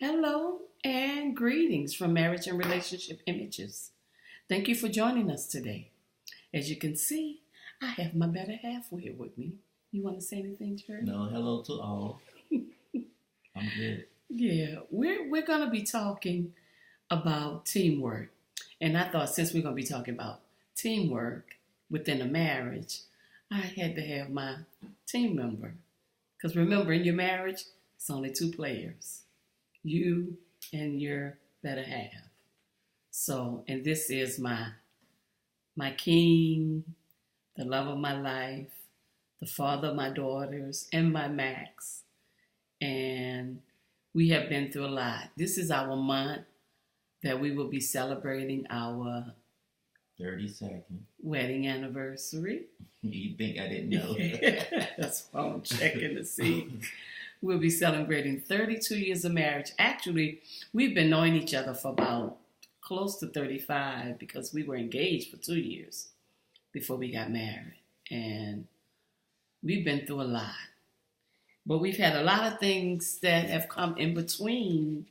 Hello and greetings from Marriage and Relationship Images. Thank you for joining us today. As you can see, I have my better half here with me. You want to say anything, Jerry? No, hello to all. I'm good. Yeah, we're going to be talking about teamwork. And I thought since we're going to be talking about teamwork within a marriage, I had to have my team member. Because remember, in your marriage, it's only two players. You and your better half. So, and this is my king, the love of my life, the father of my daughters, and my Max. And we have been through a lot. This is our month that we will be celebrating our 32nd wedding anniversary. You think I didn't know? That's why I'm checking to see. We'll be celebrating 32 years of marriage. Actually, we've been knowing each other for about close to 35 because we were engaged for 2 years before we got married. And we've been through a lot. But we've had a lot of things that have come in between,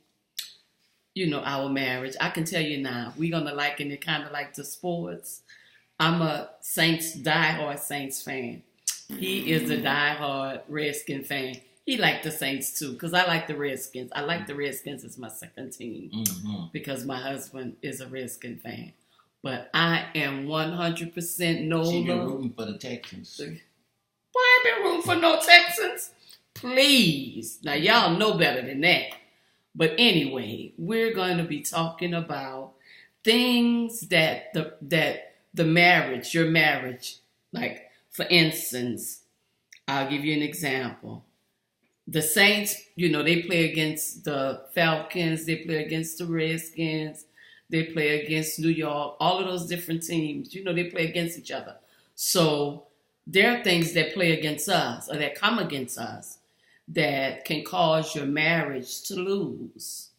our marriage. I can tell you now, we're going to liken it kind of like to sports. I'm a diehard Saints fan. He is a diehard Redskin fan. He liked the Saints too, because I like the Redskins. I like the Redskins as my second team because my husband is a Redskin fan. But I am 100% Nola. She been rooting for the Texans. Why I been rooting for no Texans? Please. Now, y'all know better than that. But anyway, we're going to be talking about things that the marriage, your marriage, like, for instance, I'll give you an example. The Saints, they play against the Falcons, they play against the Redskins, they play against New York, all of those different teams, they play against each other. So there are things that play against us or that come against us that can cause your marriage to lose.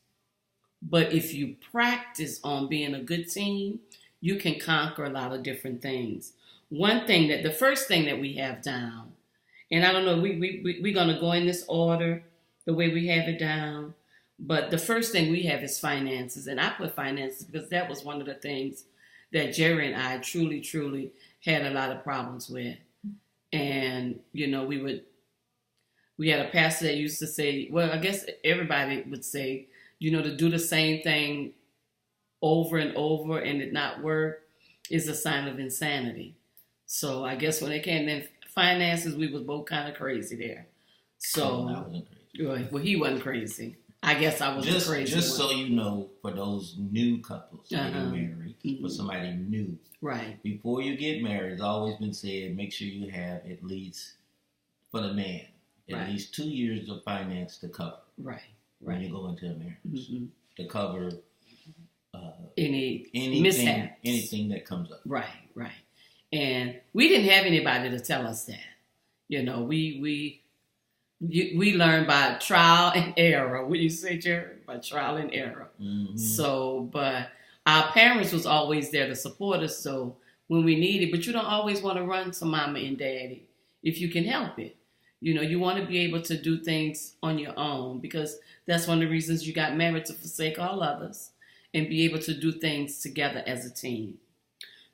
But if you practice on being a good team, you can conquer a lot of different things. The first thing that we have down, and I don't know, we're going to go in this order, the way we have it down. But the first thing we have is finances. And I put finances because that was one of the things that Jerry and I truly, truly had a lot of problems with. And, we had a pastor that used to say, well, I guess everybody would say, to do the same thing over and over and it not work is a sign of insanity. So I guess when it came to finances, we was both kind of crazy there. So, I wasn't crazy. Well, he wasn't crazy. I guess I was crazy. Just so you know, for those new couples getting married, for somebody new, right? Before you get married, it's always been said, make sure you have at least, for the man, at least 2 years of finance to cover. Right. When you go into a marriage, to cover anything that comes up. Right. And we didn't have anybody to tell us that. We learned by trial and error. What you say, Jerry? By trial and error. Mm-hmm. So, but our parents was always there to support us. So when we needed, but you don't always want to run to mama and daddy if you can help it. You want to be able to do things on your own because that's one of the reasons you got married, to forsake all others and be able to do things together as a team.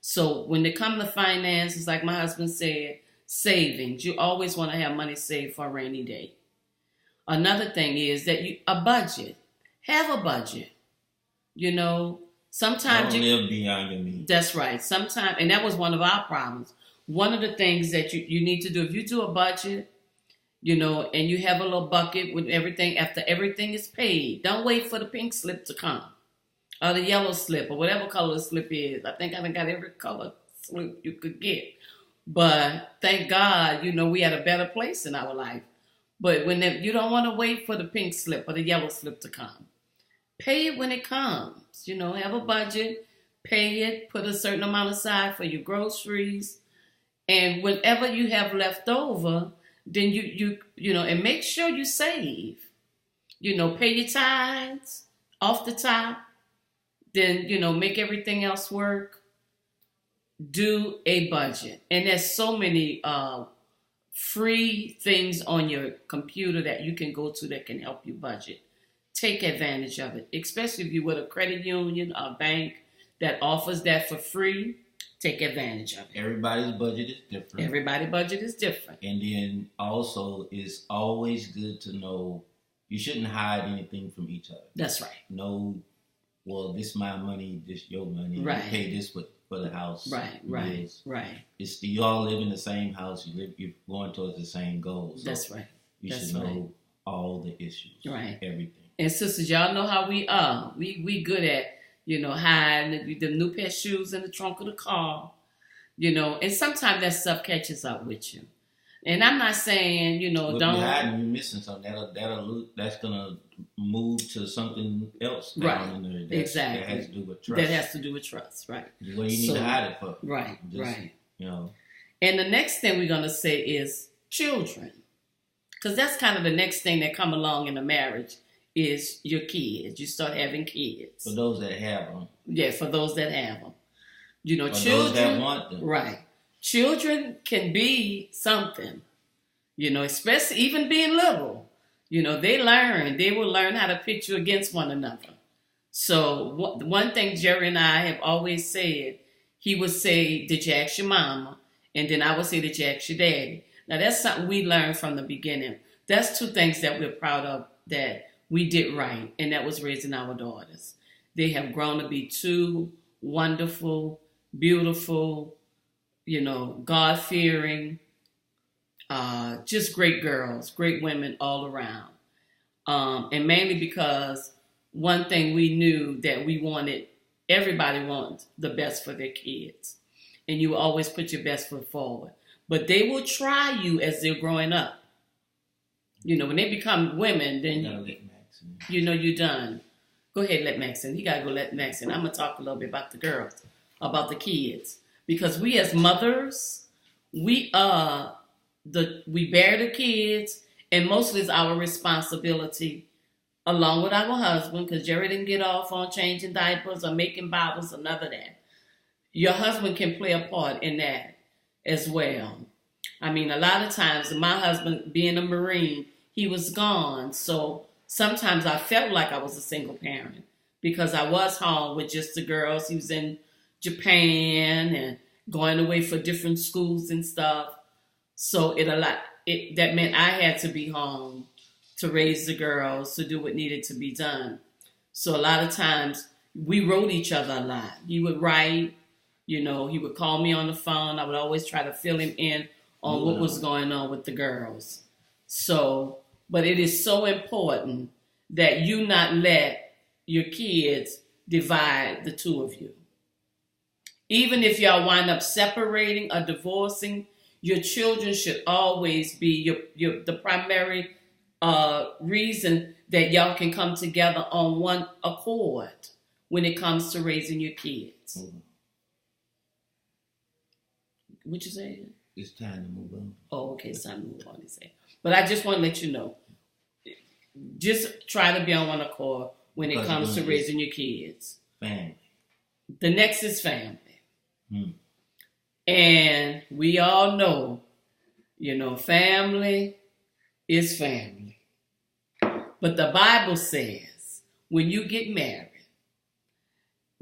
So when it comes to finances, like my husband said, savings, you always want to have money saved for a rainy day. Another thing is that a budget. Have a budget. Sometimes don't live beyond your means. That's right. Sometimes, and that was one of our problems. One of the things that you need to do, if you do a budget, and you have a little bucket with everything, after everything is paid, don't wait for the pink slip to come. Or the yellow slip, or whatever color the slip is. I think I got every color slip you could get. But thank God, we had a better place in our life. But you don't want to wait for the pink slip or the yellow slip to come. Pay it when it comes. Have a budget, pay it, put a certain amount aside for your groceries. And whatever you have left over, then you and make sure you save. Pay your tithes off the top. Then, make everything else work. Do a budget. And there's so many free things on your computer that you can go to that can help you budget. take advantage of it, especially if you're with a credit union or bank that offers that for free. Take advantage of it. Everybody's budget is different. Everybody's budget is different. And then also, it's always good to know you shouldn't hide anything from each other. That's right. No, well, this my money, this your money. Right. You pay this for the house. Right. It's you all live in the same house. You're going towards the same goals. So that's right. You should know all the issues. Right. Everything. And sisters, y'all know how we are. We good at, hiding the new pair of shoes in the trunk of the car, and sometimes that stuff catches up with you. And I'm not saying, But don't. You're hiding, you're missing something. That's gonna move to something else down in there. Exactly. That has to do with trust. That has to do with trust, right? What do you need to hide it for? Right, right. And the next thing we're gonna say is children, because that's kind of the next thing that come along in a marriage is your kids. You start having kids. For those that have them. Yeah, for those that have them. For children. Those that want them. Right. Children can be something, especially even being little. They will learn how to pitch you against one another. So one thing Jerry and I have always said, he would say, did you ask your mama? And then I would say, did you ask your daddy? Now that's something we learned from the beginning. That's two things that we're proud of that we did right, and that was raising our daughters. They have grown to be two wonderful, beautiful, God-fearing, just great girls, great women all around. And mainly because one thing we knew that everybody wants the best for their kids. And you always put your best foot forward. But they will try you as they're growing up. When they become women, then you're done. Go ahead, let Max in. He got to go let Max in. I'm going to talk a little bit about the girls, about the kids. Because we as mothers, we bear the kids, and mostly it's our responsibility along with our husband, because Jerry didn't get off on changing diapers or making bottles or none of that. Your husband can play a part in that as well. I mean, a lot of times, my husband being a Marine, he was gone. So sometimes I felt like I was a single parent because I was home with just the girls. He was in Japan and going away for different schools and stuff. So that meant I had to be home to raise the girls, to do what needed to be done. So a lot of times we wrote each other a lot. He would write, he would call me on the phone. I would always try to fill him in on what was going on with the girls. So, but it is so important that you not let your kids divide the two of you. Even if y'all wind up separating or divorcing, your children should always be the primary reason that y'all can come together on one accord when it comes to raising your kids. Mm-hmm. What you say? It's time to move on. Oh, okay, it's time to move on, he said. But I just want to let you know, just try to be on one accord when it comes to raising your kids. Family. The next is family. Hmm. And we all know, family is family. But the Bible says, when you get married,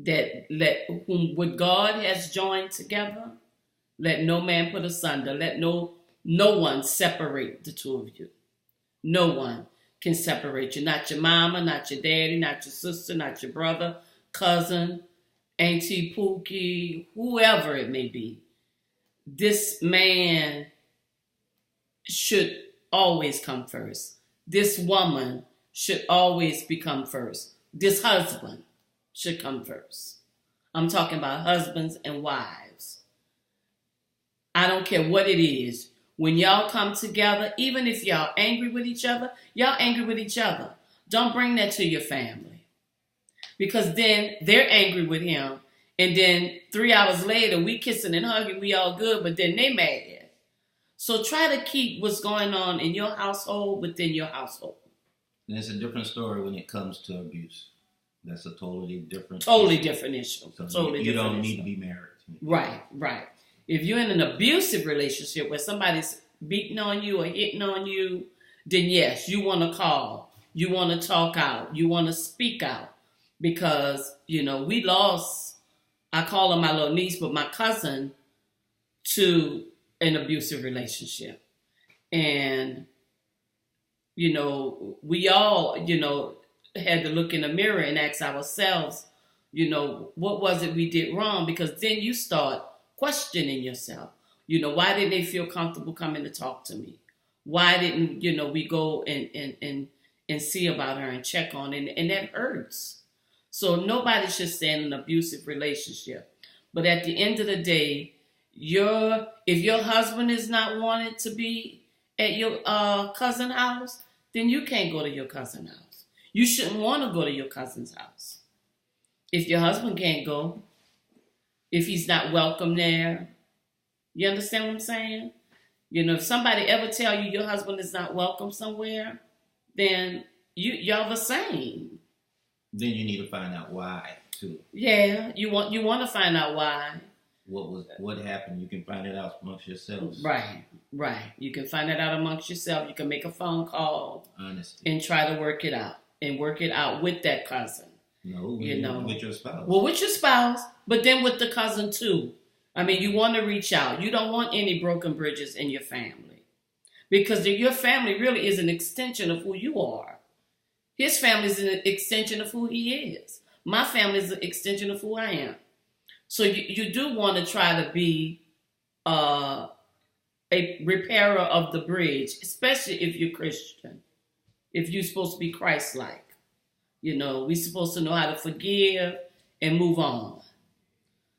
that what God has joined together, let no man put asunder. Let no one separate the two of you. No one can separate you. Not your mama, not your daddy, not your sister, not your brother, cousin, Auntie Pookie, whoever it may be. This man should always come first. This woman should always become first. This husband should come first. I'm talking about husbands and wives. I don't care what it is. When y'all come together, even if y'all angry with each other, y'all angry with each other. Don't bring that to your family. Because then they're angry with him. And then 3 hours later, we kissing and hugging, we all good, but then they mad. So try to keep what's going on in your household within your household. And it's a different story when it comes to abuse. That's a totally different issue. So you don't need to be married. Right. If you're in an abusive relationship where somebody's beating on you or hitting on you, then yes, you want to call you want to talk out, you want to speak out, because we lost. I call her my little niece, but my cousin, to an abusive relationship, and we all had to look in the mirror and ask ourselves, what was it we did wrong? Because then you start questioning yourself. Why didn't they feel comfortable coming to talk to me? Why didn't, we go and see about her and check on it? And that hurts. So nobody should stay in an abusive relationship. But at the end of the day, if your husband is not wanting to be at your cousin's house, then you can't go to your cousin's house. You shouldn't want to go to your cousin's house. If your husband can't go, if he's not welcome there, you understand what I'm saying? If somebody ever tell you your husband is not welcome somewhere, then y'all the same. Then you need to find out why too. Yeah, you want to find out why. What happened? You can find it out amongst yourselves. Right. You can find it out amongst yourself. You can make a phone call, honesty, and try to work it out, and work it out with that cousin. No, with your spouse. Well, with your spouse, but then with the cousin too. I mean, you want to reach out. You don't want any broken bridges in your family, because your family really is an extension of who you are. His family is an extension of who he is. My family is an extension of who I am. So you do want to try to be a repairer of the bridge, especially if you're Christian, if you're supposed to be Christ-like. We're supposed to know how to forgive and move on.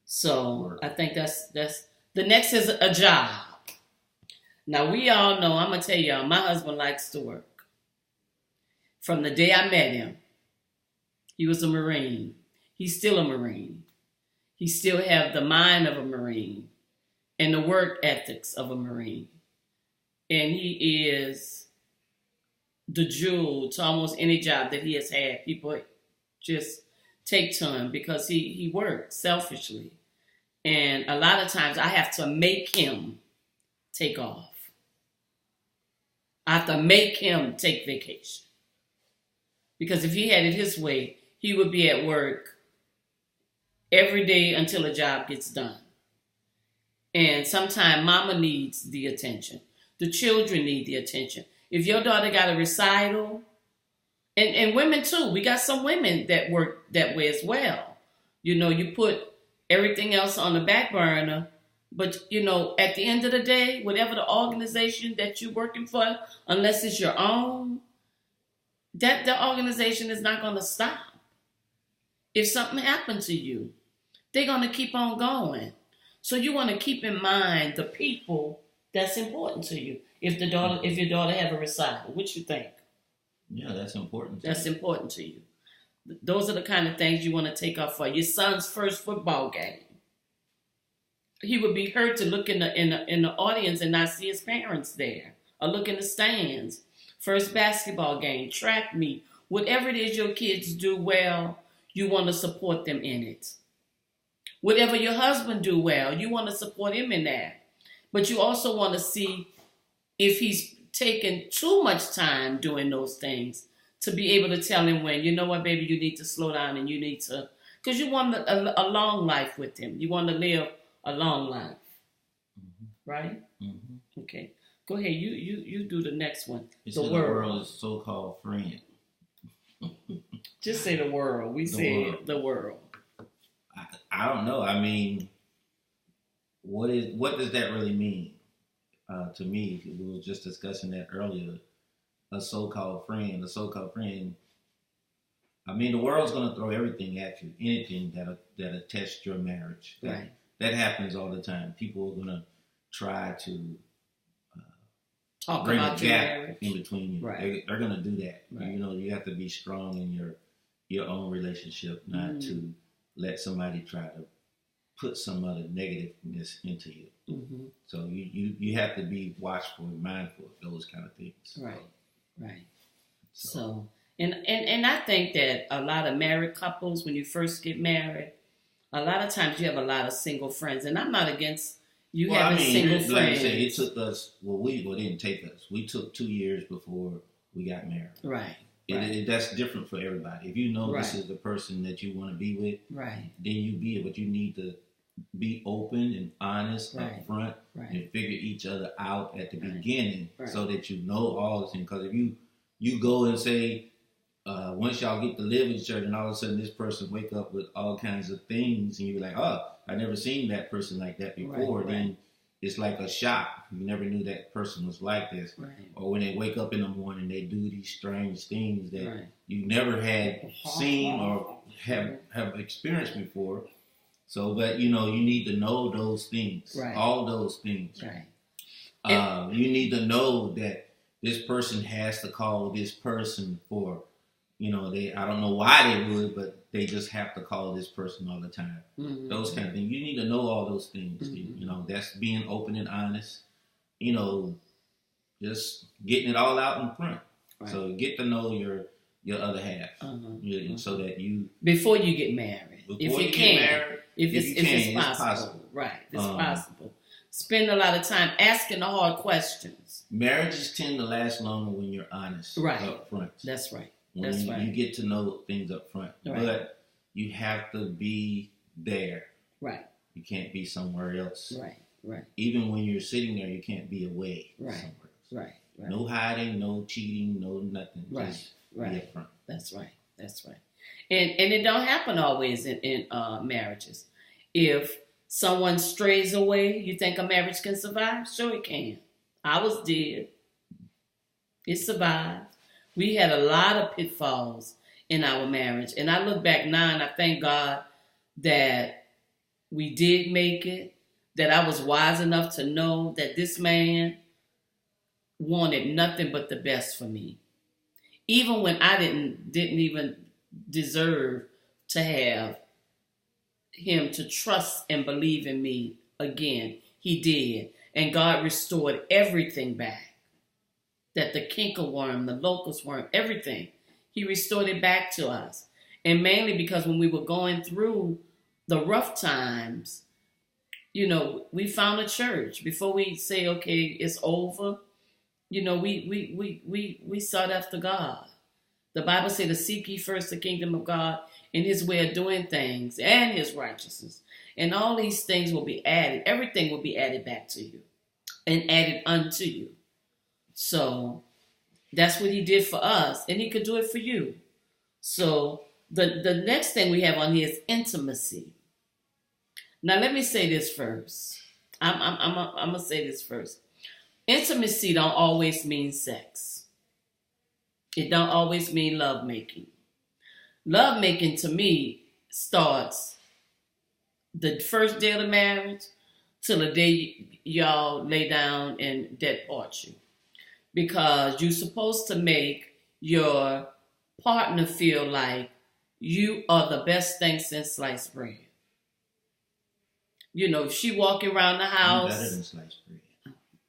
So I think that's the next is a job. Now we all know, I'm going to tell y'all, my husband likes to work. From the day I met him, he was a Marine. He's still a Marine. He still have the mind of a Marine and the work ethics of a Marine. And he is the jewel to almost any job that he has had. People just take to him because he works selfishly. And a lot of times I have to make him take off. I have to make him take vacation. Because if he had it his way, he would be at work every day until a job gets done. And sometimes mama needs the attention. The children need the attention. If your daughter got a recital, and women too, we got some women that work that way as well. You put everything else on the back burner, but at the end of the day, whatever the organization that you're working for, unless it's your own, that the organization is not going to stop. If something happened to you, they're going to keep on going. So you want to keep in mind the people that's important to you. If your daughter have a recital, what you think? Yeah, that's important. That's important to you. Those are the kind of things you want to take off for. Your son's first football game. He would be hurt to look in the audience and not see his parents there, or look in the stands. First basketball game, track meet, whatever it is your kids do well, you want to support them in it. Whatever your husband do well, you want to support him in that. But you also want to see if he's taking too much time doing those things, to be able to tell him when, you know what, baby, you need to slow down and you need to, because you want a long life with him. You want to live a long life. Mm-hmm. Right? Mm-hmm. Okay. Go ahead. You do the next one. The world is so-called friend. Just say the world. We say the world. I don't know. I mean, what does that really mean? To me, we were just discussing that earlier. A so-called friend. I mean, the world's going to throw everything at you, anything that'll test your marriage. Right. That happens all the time. People are going to try to talk bring about a gap your marriage in between you. Right. They're going to do that. Right. You have to be strong in your own relationship, not to let somebody try to put some other negativeness into you. Mm-hmm. So you have to be watchful and mindful of those kind of things. Right. So and I think that a lot of married couples, when you first get married, a lot of times you have a lot of single friends, and I'm not against having single friends. Like I said, it took us. It didn't take us. We took 2 years before we got married. Right. That's different for everybody. If you know Right. this is the person that you want to be with, Right. then you be it. But you need to be open and honest Right. up front Right. and figure each other out at the Right. beginning Right. so that you know all the things. Because if you go and say, once y'all get to live with each other and all of a sudden this person wake up with all kinds of things and you be like, oh, I never seen that person like that before, Right. then it's like a shock. You never knew that person was like this. Right. Or when they wake up in the morning, they do these strange things that Right. you never had seen or have experienced before. So, but you need to know those things, Right. all those things. Right. You need to know that this person has to call this person for, I don't know why they would, but they just have to call this person all the time. Mm-hmm. Those kind of things. You need to know all those things. Mm-hmm. That's being open and honest. Just getting it all out in front. Right. So get to know your other half, so that you before you get married, if you can, if it's possible, right? It's possible. Spend a lot of time asking the hard questions. Marriages tend to last longer when you're honest, right? Up front. That's right. When you get to know things up front, right. But you have to be there, right? You can't be somewhere else, right? Right. Even when you're sitting there, you can't be away, right? Somewhere else. Right. Right. No hiding, no cheating, no nothing. Right. Just right. Be up front. That's right. That's right. And it don't happen always in marriages. If someone strays away, you think a marriage can survive? Sure it can. Ours did. It survived. We had a lot of pitfalls in our marriage. And I look back now and I thank God that we did make it, that I was wise enough to know that this man wanted nothing but the best for me. Even when I didn't even deserve to have him to trust and believe in me again, he did. And God restored everything back. That the cankerworm, the locust worm, everything, he restored it back to us. And mainly because when we were going through the rough times, we found a church. Before we say, okay, it's over, we sought after God. The Bible said to seek ye first the kingdom of God and his way of doing things and his righteousness. And all these things will be added. Everything will be added back to you and added unto you. So that's what he did for us, and he could do it for you. So the next thing we have on here is intimacy. Now let me say this first. I'm gonna say this first. Intimacy don't always mean sex. It don't always mean lovemaking. Lovemaking to me starts the first day of the marriage till the day y'all lay down and dead part you. Because you're supposed to make your partner feel like you are the best thing since sliced bread. If she walking around the house. Better than sliced bread.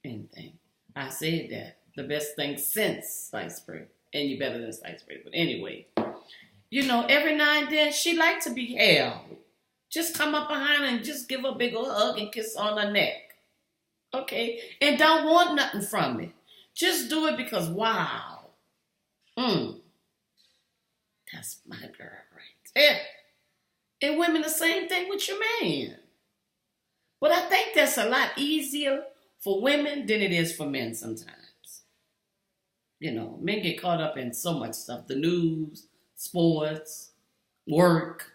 Anything. I said that. The best thing since sliced bread. And you better than sliced bread. But anyway, every now and then she like to be held. Just come up behind her and just give her a big old hug and kiss on her neck. Okay? And don't want nothing from it. Just do it because, wow. That's my girl right there. And women, the same thing with your man. But I think that's a lot easier for women than it is for men sometimes. Men get caught up in so much stuff. The news, sports, work,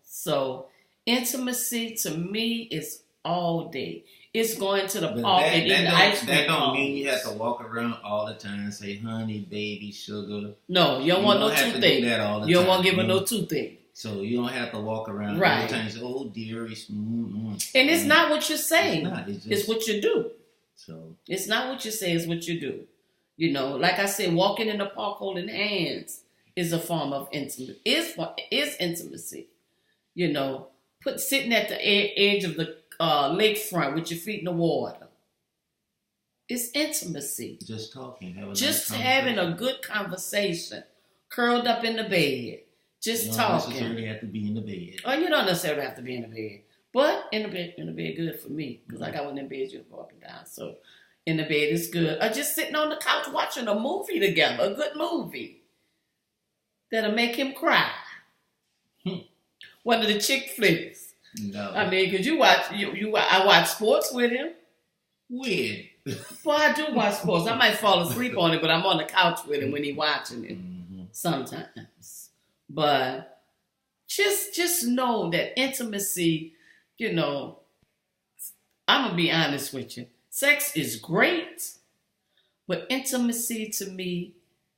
So intimacy to me is all day. It's going to the park and eating ice cream. That don't mean you have to walk around all the time and say, honey, baby, sugar. No, you don't want no toothache. You don't want to give her no toothache. So you don't have to walk around all the time and say, oh, dearie. And it's not what you're saying. It's what you do. So it's not what you say, it's what you do. Like I said, walking in the park holding hands is a form of intimacy. Is intimacy. Sitting at the edge of the lakefront with your feet in the water. It's intimacy. Just talking. Having a good conversation. Curled up in the bed. Just talking. You don't necessarily have to be in the bed. Oh, you don't necessarily have to be in the bed. But in the bed good for me. Because I got one of them beds you can go up and down. So, in the bed is good. Or just sitting on the couch watching a movie together, a good movie that'll make him cry. One of the chick flicks. No. I mean, because I watch sports with him. Weird. Well, I do watch sports. I might fall asleep on it, but I'm on the couch with him when he's watching it sometimes. But just know that intimacy, I'm going to be honest with you. Sex is great, but intimacy to me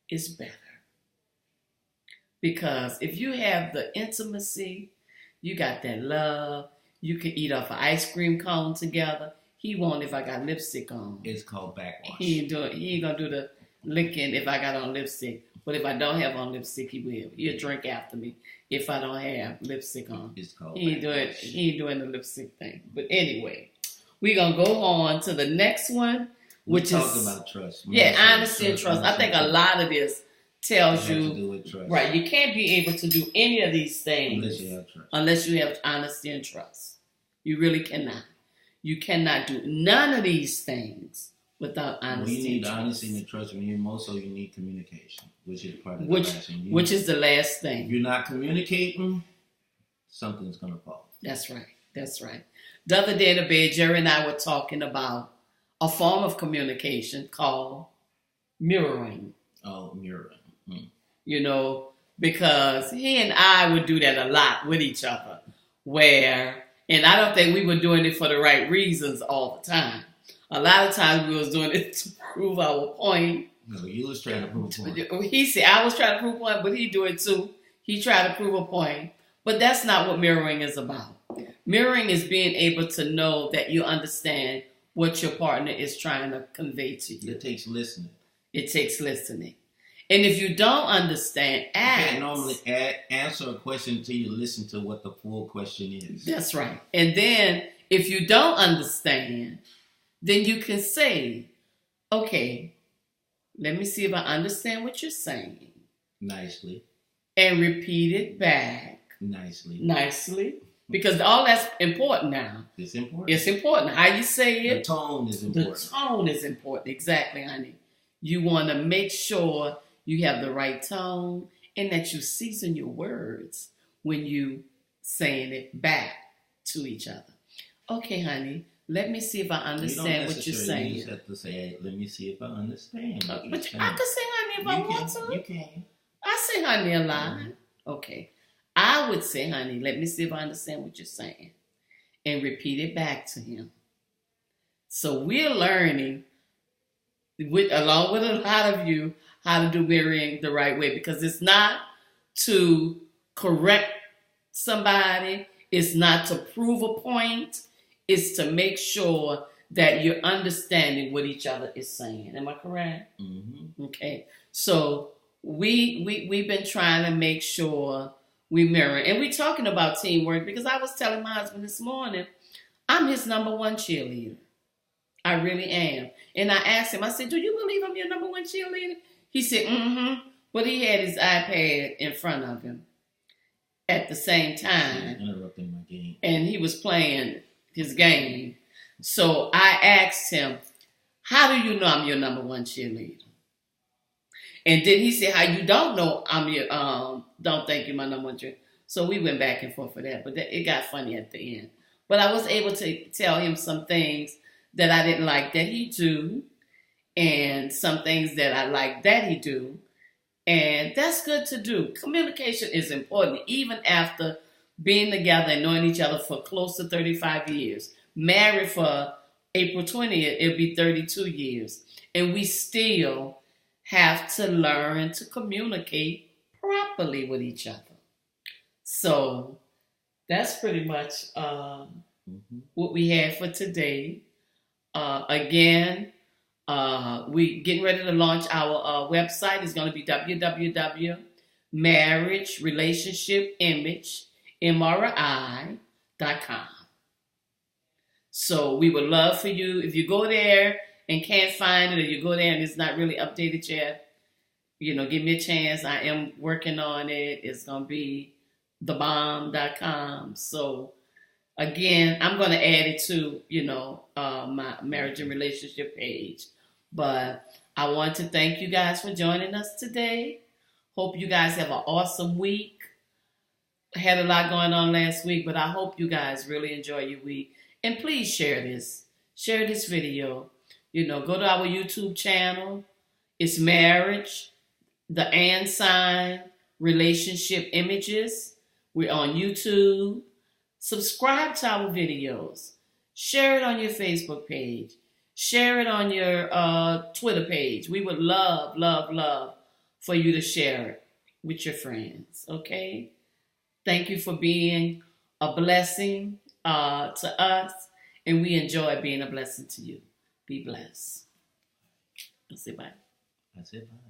is better. Because if you have the intimacy, you got that love, you can eat off an ice cream cone together. He won't if I got lipstick on. It's called backwash. He ain't gonna do the licking if I got on lipstick. But if I don't have on lipstick, he will. He'll drink after me if I don't have lipstick on. It's called he ain't doing the lipstick thing. But anyway, we're gonna go on to the next one, which is talk about trust. Honesty and trust. I think a lot of this tells you to do with trust. Right. You can't be able to do any of these things unless you have honesty and trust. You really cannot. You cannot do none of these things without honesty. You need honesty and trust. You need communication, which is part of the passion. Which is the last thing. If you're not communicating, something's gonna fall. That's right. That's right. The other day in the bed, Jerry and I were talking about a form of communication called mirroring. Oh, mirroring. Because he and I would do that a lot with each other, and I don't think we were doing it for the right reasons all the time. A lot of times we was doing it to prove our point. No, you was trying to prove a point. He said, I was trying to prove a point, but he do it too. He tried to prove a point. But that's not what mirroring is about. Mirroring is being able to know that you understand what your partner is trying to convey to you. It takes listening. It takes listening. And if you don't understand, ask. You can't normally answer a question until you listen to what the full question is. That's right. And then if you don't understand, then you can say, okay, let me see if I understand what you're saying. Nicely. And repeat it back. Nicely. Because all that's important now. It's important. It's important. How you say it. The tone is important. The tone is important. Exactly, honey. You want to make sure you have the right tone and that you season your words when you saying it back to each other. Okay, honey, let me see if I understand what you're saying. You just have to say, hey, let me see if I understand what you're saying. I can say honey if I want to. You can. I say honey a lot. Okay. I would say, honey, let me see if I understand what you're saying. And repeat it back to him. So we're learning, along with a lot of you, how to do mirroring the right way. Because it's not to correct somebody. It's not to prove a point. It's to make sure that you're understanding what each other is saying. Am I correct? Mm-hmm. Okay. So we've been trying to make sure we mirror. And we're talking about teamwork because I was telling my husband this morning, I'm his number one cheerleader. I really am. And I asked him, I said, do you believe I'm your number one cheerleader? He said, mm-hmm. But he had his iPad in front of him at the same time. Interrupting my game. And he was playing his game. So I asked him, how do you know I'm your number one cheerleader? And then he said, how you don't know I'm your, don't think you're my number one cheerleader. So we went back and forth for that, but it got funny at the end. But I was able to tell him some things that I didn't like that he do, and some things that I like that he do. And that's good to do. Communication is important, even after being together and knowing each other for close to 35 years. Married for April 20th, it'll be 32 years. And we still have to learn to communicate properly with each other. So that's pretty much what we have for today. Again, we getting ready to launch our website. It's going to be www.marriagerelationshipimage.com. So we would love for you, if you go there and can't find it, or you go there and it's not really updated yet, give me a chance. I am working on it. It's going to be thebomb.com. So Again, I'm going to add it to, my marriage and relationship page. But I want to thank you guys for joining us today. Hope you guys have an awesome week. Had a lot going on last week, but I hope you guys really enjoy your week. And please share this. Share this video. Go to our YouTube channel. It's marriage, the and sign, relationship images. We're on YouTube. Subscribe to our videos. Share it on your Facebook page. Share it on your Twitter page. We would love, love, love for you to share it with your friends. Okay? Thank you for being a blessing to us, and we enjoy being a blessing to you. Be blessed. I'll say bye. That's it. Bye.